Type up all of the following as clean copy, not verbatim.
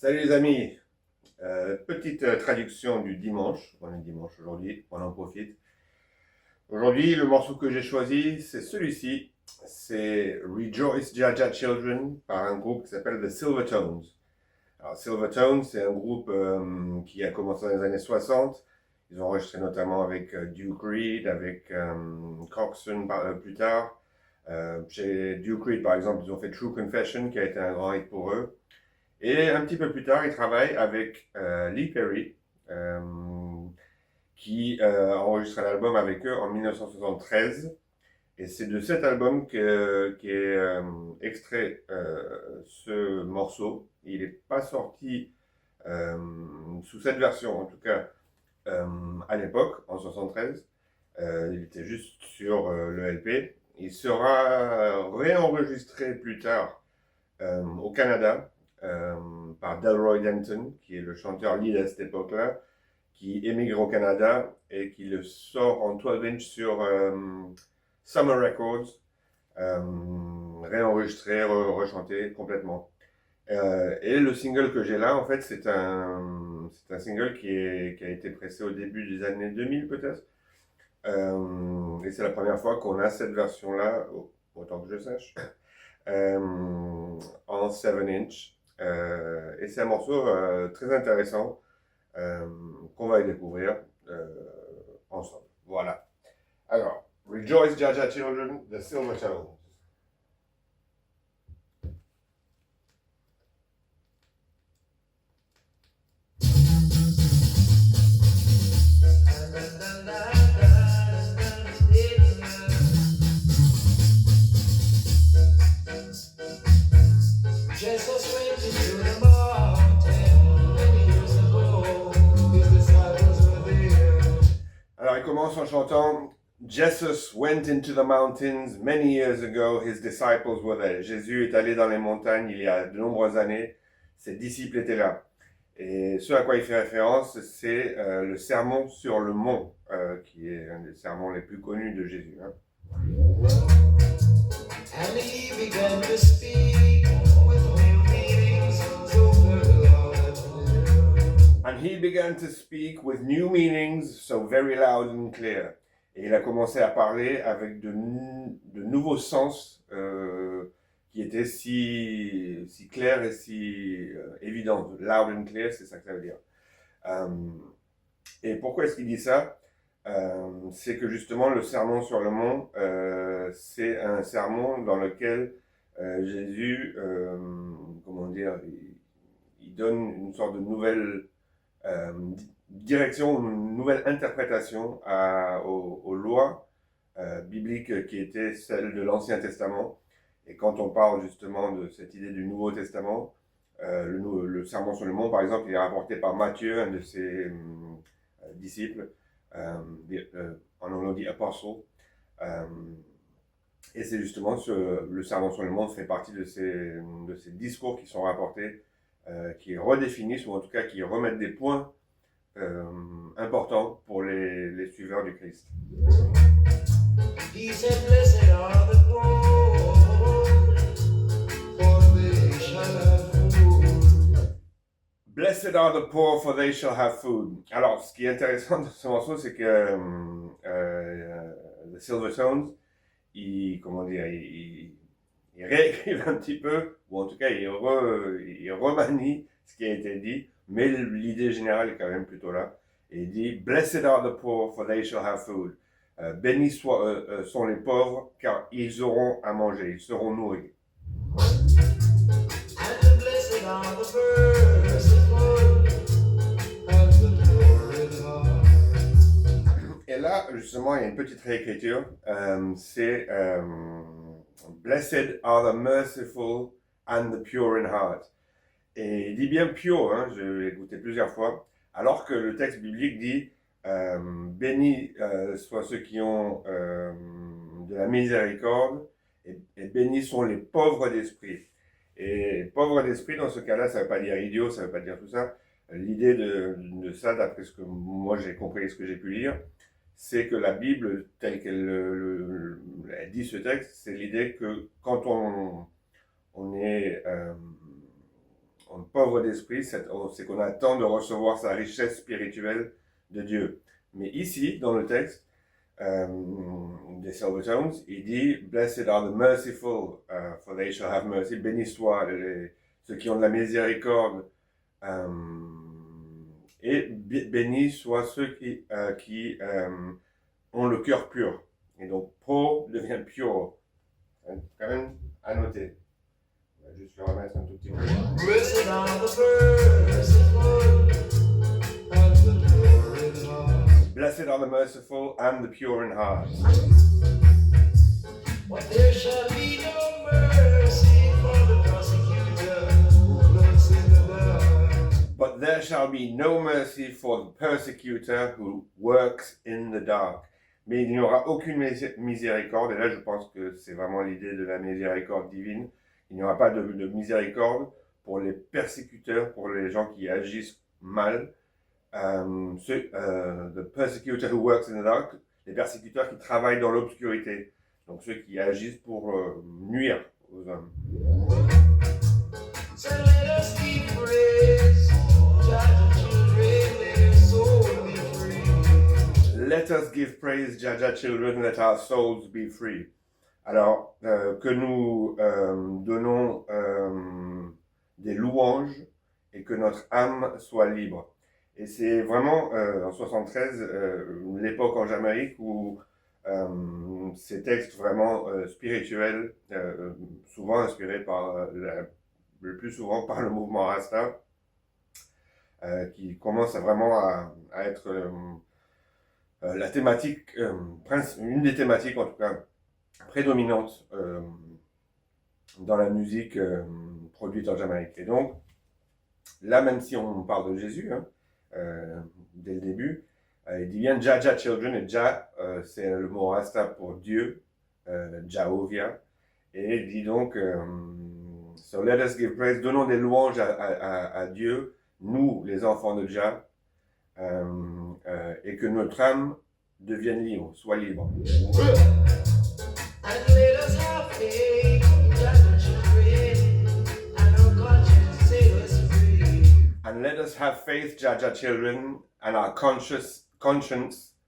Salut les amis. Petite traduction du dimanche. On est dimanche aujourd'hui, on en profite. Aujourd'hui, le morceau que j'ai choisi, c'est celui-ci. C'est Rejoice Jaja Children par un groupe qui s'appelle The Silvertones. Alors Silvertones, c'est un groupe qui a commencé dans les années 60. Ils ont enregistré notamment avec Duke Reed, avec Coxsone plus tard. Chez Duke Reed, par exemple, ils ont fait True Confession, qui a été un grand hit pour eux. Et un petit peu plus tard, il travaille avec Lee Perry, euh, qui a enregistré un album avec eux en 1973. Et c'est de cet album qui est extrait ce morceau. Il n'est pas sorti euh, sous cette version, en tout cas euh, à l'époque, en 73. Il était juste sur le LP. Il sera réenregistré plus tard au Canada euh, par Delroy Denton, qui est le chanteur lead à cette époque-là, qui émigre au Canada et qui le sort en 12 inch sur Summer Records, réenregistré, rechanté complètement. Et le single que j'ai là, en fait, c'est un single qui a été pressé au début des années 2000 peut-être. Et c'est la première fois qu'on a cette version-là, autant que je sache, en 7 inch. Et c'est un morceau très intéressant qu'on va y découvrir ensemble. Voilà. Alors, Rejoice Jaja Children, The Silvertones. Jesus went into the mountain many years ago. His disciples were there. Alors, il commence en chantant Jesus went into the mountains many years ago, his disciples were there. Jésus est allé dans les montagnes il y a de nombreuses années, ses disciples étaient là. Et ce à quoi il fait référence, c'est le sermon sur le mont, qui est un des sermons les plus connus de Jésus. Hein. And he began to speak with new meanings, so very loud and clear. And he began to speak with new meanings, so very loud and clear. Et il a commencé à parler avec de nouveaux sens qui étaient si clairs et si évidents. Loud and clear, c'est ça que ça veut dire. Et pourquoi est-ce qu'il dit ça? C'est que justement le sermon sur le mont, c'est un sermon dans lequel Jésus, comment dire, il donne une sorte de nouvelle direction, une nouvelle interprétation aux lois bibliques qui étaient celles de l'Ancien Testament. Et quand on parle justement de cette idée du Nouveau Testament, le sermon sur le mont, par exemple, il est rapporté par Matthieu, un de ses disciples, en anglais on dit apostle. Et c'est justement le sermon sur le mont fait partie de ces discours qui sont rapportés, qui redéfinissent, ou en tout cas qui remettent des points importants pour les suiveurs du Christ. He said, Blessed are the poor, for they shall have food. Blessed are the poor, for they shall have food. Alors, ce qui est intéressant dans ce morceau, c'est que The Silvertones, comment dire, ils réécrivent un petit peu, ou en tout cas, ils remanient ce qui a été dit, mais l'idée générale est quand même plutôt là. Et il dit, Blessed are the poor, for they shall have food. Bénis sont les pauvres, car ils auront à manger, ils seront nourris. And blessed are the merciful, and the pure in heart. Et là, justement, il y a une petite réécriture. C'est Blessed are the merciful and the pure in heart. Et il dit bien pure, hein, je l'ai écouté plusieurs fois, alors que le texte biblique dit bénis soient ceux qui ont de la miséricorde, et bénis sont les pauvres d'esprit. Et pauvres d'esprit, dans ce cas-là, ça ne veut pas dire idiot, ça ne veut pas dire tout ça. L'idée de ça, d'après ce que moi j'ai compris et ce que j'ai pu lire, c'est que la Bible, telle qu'elle dit ce texte, c'est l'idée que quand on pauvres d'esprit, c'est qu'on attend de recevoir sa richesse spirituelle de Dieu. Mais ici, dans le texte des Silvertones, il dit « Blessed are the merciful, for they shall have mercy ». Bénis soient ceux qui ont de la miséricorde, et bénis soient ceux qui ont le cœur pur. Et donc, pro devient pure. Quand même à noter. On va juste le remettre un tout petit peu. Blessed are the merciful and the pure in heart. Blessed are the merciful and the pure in heart. But there shall be no mercy for the persecutor who lurks in the dark. But there shall be no mercy for the persecutor who works in the dark. Mais il n'y aura aucune miséricorde, et là je pense que c'est vraiment l'idée de la miséricorde divine. Il n'y aura pas de miséricorde pour les persécuteurs, pour les gens qui agissent mal. The persecutor who works in the dark, les persécuteurs qui travaillent dans l'obscurité. Donc ceux qui agissent pour nuire aux hommes. So let us give praise, Jah children, let your soul be free. Let us give praise, Jaja children, let our souls be free. Alors, que nous donnons des louanges et que notre âme soit libre. Et c'est vraiment en 73, l'époque en Jamaïque où ces textes vraiment spirituels, souvent inspirés par, le plus souvent par le mouvement Rasta, qui commence vraiment à être la thématique, une des thématiques en tout cas, prédominante dans la musique produite en Jamaïque. Et donc, là, même si on parle de Jésus, dès le début, il dit bien Jaja Children, et Jah, c'est le mot Rasta pour Dieu, Jahovia, et il dit donc, so let us give praise, donnons des louanges à Dieu, nous, les enfants de Jah, et que notre âme devienne libre, soit libre. And let us have faith, Jah children, and our conscience set us free. And let us have faith, Jaja children, and our conscience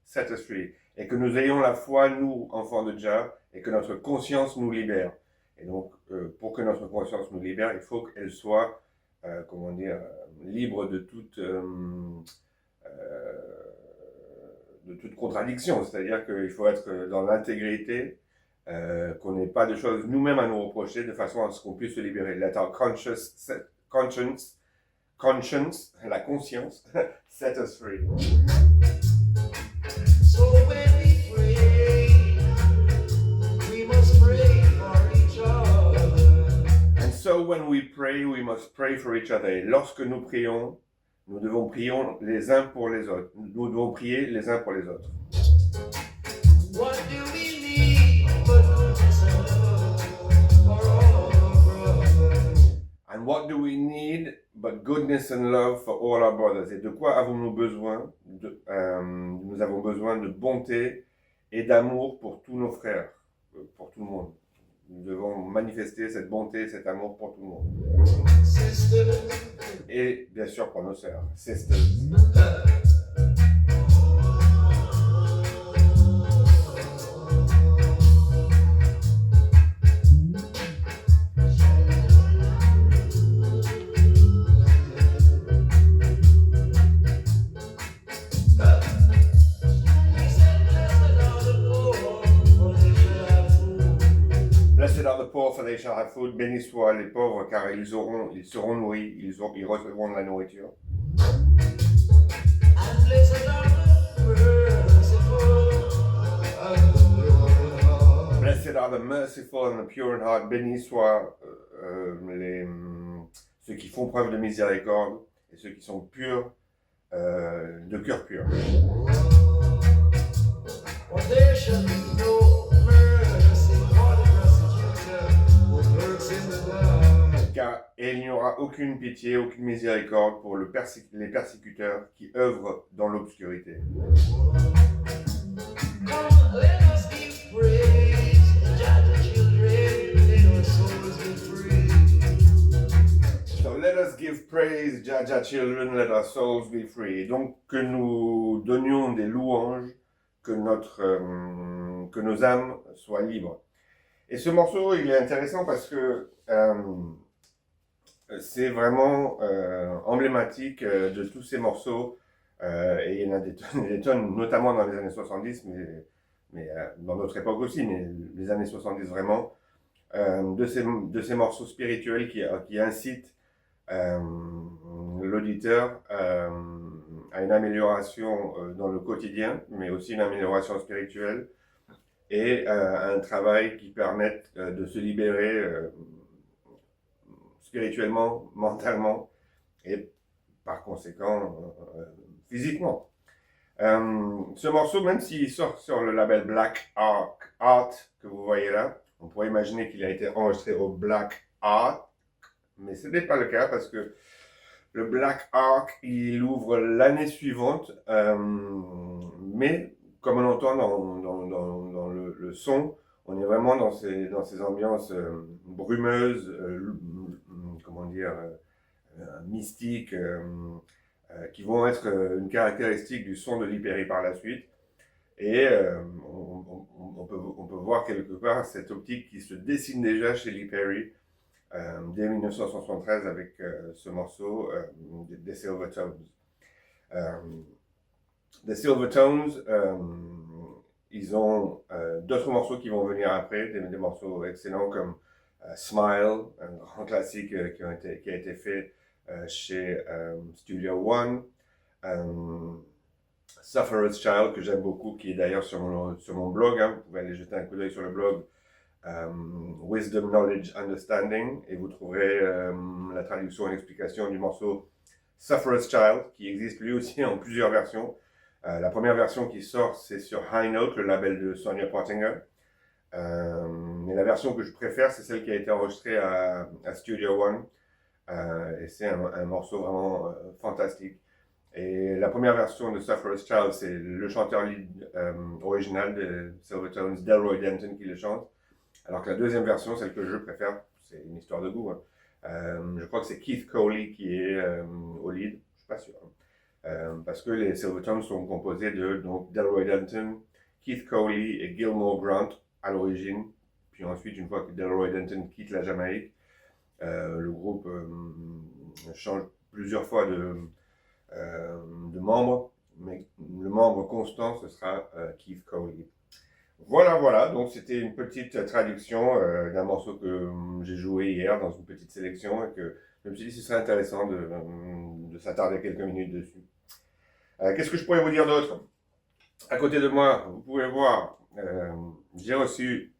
set us free. Et que nous ayons la foi, nous, enfants de Jah, et que notre conscience nous libère. Et donc, pour que notre conscience nous libère, il faut qu'elle soit, libre de toute contradiction. C'est-à-dire qu'il faut être dans l'intégrité, qu'on n'ait pas de choses nous-mêmes à nous reprocher, de façon à ce qu'on puisse se libérer. Let our conscience, la conscience, set us free. So when we pray, we must pray for each other. And so when we pray, we must pray for each other. Et lorsque nous prions, nous devons prier les uns pour les autres. Nous devons prier les uns pour les autres. What do we need but goodness and love for all our brothers? And what do we need but goodness and love for all our brothers? Et de quoi avons-nous besoin? Nous avons besoin de bonté et d'amour pour tous nos frères, pour tout le monde. Nous devons manifester cette bonté, cet amour pour tout le monde. Sisters, Et bien sûr pour nos sœurs, sisters. he said, blessed are the poor, for they shall have food. Blessed are the poor, for they shall have food. Bénis soient les pauvres, car ils seront nourris, ils recevront de la nourriture. And blessed are the merciful and the pure in heart. Blessed are the merciful and the pure in heart. Bénis soient ceux qui font preuve de miséricorde et ceux qui sont purs, de cœur pur. For there shall be no mercy for the persecutor who lurks in the dark. Car il n'y aura aucune pitié, aucune miséricorde pour les persécuteurs qui œuvrent dans l'obscurité. Come, let us give praise, Jah the children, let our souls be free. So let us us give praise, Jaja children, let our souls be free. Donc que nous donnions des louanges, que nos âmes soient libres. Et ce morceau, il est intéressant parce que c'est vraiment emblématique de tous ces morceaux. Et il y en a des tonnes, notamment dans les années 70, mais dans notre époque aussi, mais les années 70 vraiment, de ces morceaux spirituels qui incitent l'auditeur à une amélioration dans le quotidien, mais aussi une amélioration spirituelle et un travail qui permette de se libérer spirituellement, mentalement et par conséquent physiquement. Ce morceau, même s'il sort sur le label Black Art que vous voyez là, on pourrait imaginer qu'il a été enregistré au Black Art, mais ce n'est pas le cas parce que le Black Ark, il ouvre l'année suivante, mais comme on entend dans le son, on est vraiment dans ces ambiances brumeuses, comment dire, mystiques, qui vont être une caractéristique du son de Lee Perry par la suite. Et on peut voir quelque part cette optique qui se dessine déjà chez Lee Perry dès 1973 avec ce morceau des Silvertones. Les Silvertones, ils ont d'autres morceaux qui vont venir après, des morceaux excellents comme Smile, un grand classique qui a été fait chez Studio One. Sufferer's Child, que j'aime beaucoup, qui est d'ailleurs sur mon blog, hein. Vous pouvez aller jeter un coup d'œil sur le blog Wisdom, Knowledge, Understanding, et vous trouverez la traduction et l'explication du morceau Sufferer's Child, qui existe lui aussi en plusieurs versions. La première version qui sort, c'est sur High Note, le label de Sonia Pottinger. Mais la version que je préfère, c'est celle qui a été enregistrée à Studio One. Et c'est un morceau vraiment fantastique. Et la première version de Sufferer's Child, c'est le chanteur lead original de Silvertones, Delroy Denton, qui le chante. Alors que la deuxième version, celle que je préfère, c'est une histoire de goût, hein. Je crois que c'est Keith Coley qui est au lead, je suis pas sûr. Parce que les Silvertones sont composés de donc Delroy Denton, Keith Coley et Gilmore Grant à l'origine. Puis ensuite, une fois que Delroy Denton quitte la Jamaïque, le groupe change plusieurs fois de membres, mais le membre constant, ce sera Keith Coley. Voilà, donc c'était une petite traduction d'un morceau que j'ai joué hier dans une petite sélection et que je me suis dit que ce serait intéressant de s'attarder quelques minutes dessus. Qu'est-ce que je pourrais vous dire d'autre? À côté de moi, vous pouvez voir, j'ai reçu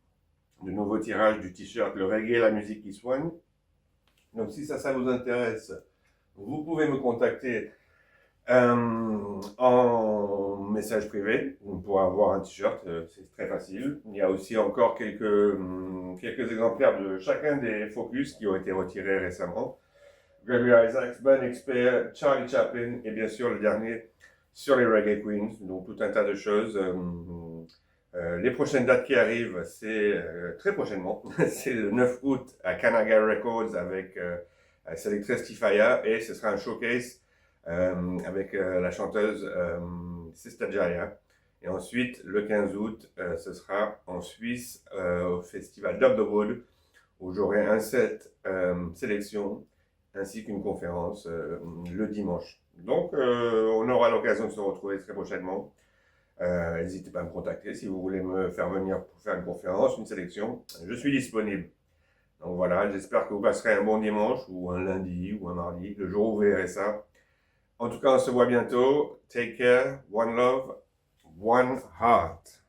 de nouveaux tirages du t-shirt Le Reggae, la musique qui soigne. Donc si ça vous intéresse, vous pouvez me contacter en message privé pour avoir un t-shirt, c'est très facile. Il y a aussi encore quelques exemplaires de chacun des Focus qui ont été retirés récemment. Gregory Isaacs, Ben Expert, Charlie Chaplin et bien sûr le dernier sur les Reggae Queens, donc tout un tas de choses. Les prochaines dates qui arrivent, c'est très prochainement, c'est le 9 août à Kanaga Records avec Selectress Tifaya et ce sera un showcase avec la chanteuse Sista Jaya. Et ensuite, le 15 août, ce sera en Suisse au festival Dub the Wood où j'aurai un set sélection ainsi qu'une conférence le dimanche. Donc, on aura l'occasion de se retrouver très prochainement. N'hésitez pas à me contacter si vous voulez me faire venir pour faire une conférence, une sélection. Je suis disponible. Donc voilà, j'espère que vous passerez un bon dimanche ou un lundi ou un mardi, le jour où vous verrez ça. En tout cas, on se voit bientôt. Take care, one love, one heart.